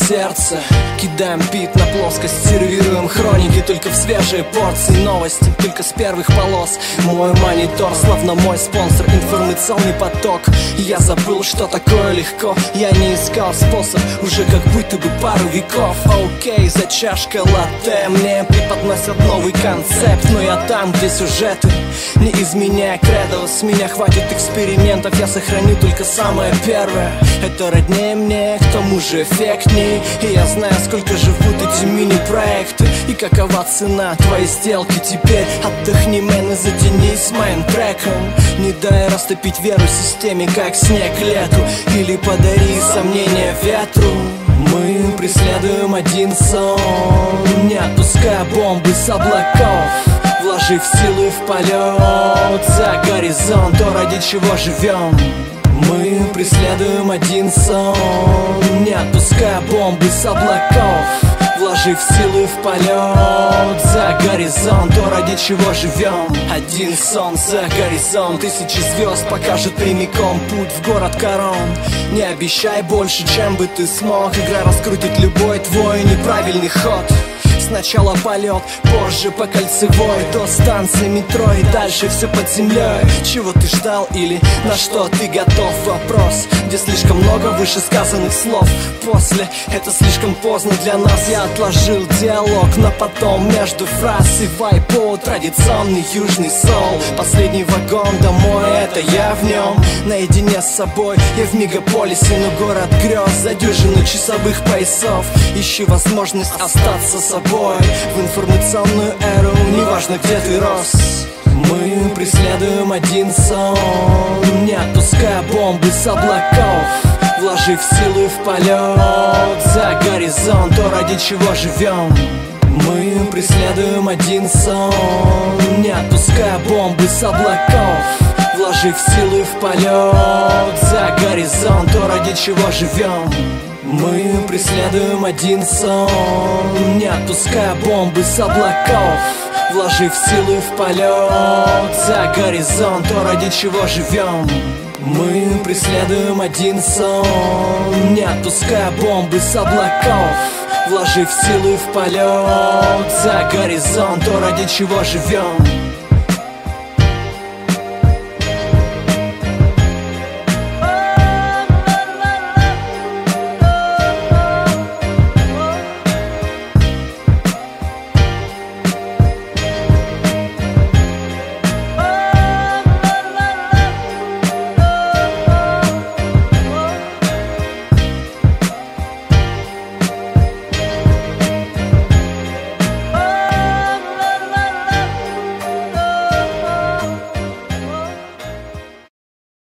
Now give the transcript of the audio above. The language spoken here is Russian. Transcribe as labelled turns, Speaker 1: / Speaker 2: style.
Speaker 1: сердце. Кидаем бит на плоскость, сервируем хроники только в свежие порции. Новости только с первых полос. Мой монитор, словно мой спонсор, информационный поток. Я забыл, что такое легко. Я не искал способ уже как будто бы пару веков. Окей, за чашкой латте мне преподносят новый концепт. Но я там, где сюжеты, не изменяя кредо. С меня хватит экспериментов, я сохраню только самое первое. Это роднее мне, к тому же эффектней. И я знаю, сколько живут эти мини-проекты и какова цена твоей сделки. Теперь отдохни, мэн, и затянись с моим треком. Не дай растопить веру системе, как снег лету, или подари сомнения ветру. Мы преследуем один сон, не отпуская бомбы с облаков. Вложив силы в полет за горизонт, то ради чего живем. Мы преследуем один сон, не отпуская бомбы с облаков. Вложив силы в полет за горизонт, то ради чего живем. Один сон за горизонт, тысячи звезд покажет прямиком путь в город Корон. Не обещай больше, чем бы ты смог. Игра раскрутит любой твой неправильный ход. Сначала полет, позже по кольцевой, до станции метро и дальше все под землей. Чего ты ждал или на что ты готов? Вопрос, где слишком много вышесказанных слов. После это слишком поздно для нас. Я отложил диалог на потом между фраз и вайпо. Традиционный южный соул. Последний вагон домой, это я в нем. Наедине с собой, я в мегаполисе, но город грез за дюжину часовых поясов. Ищи возможность остаться собой в информационную эру, неважно где ты рос. Мы преследуем один сон, не отпуская бомбы с облаков. Вложив силы в полет за горизонт, то ради чего живем. Мы преследуем один сон, не отпуская бомбы с облаков. Вложив силы в полет за горизонт, то ради чего живем. Мы преследуем один сон, не отпуская бомбы с облаков. Вложив силы в полет за горизонт, то ради чего живем. Мы преследуем один сон, не отпуская бомбы с облаков. Вложив силы в полет за горизонт, то ради чего живем.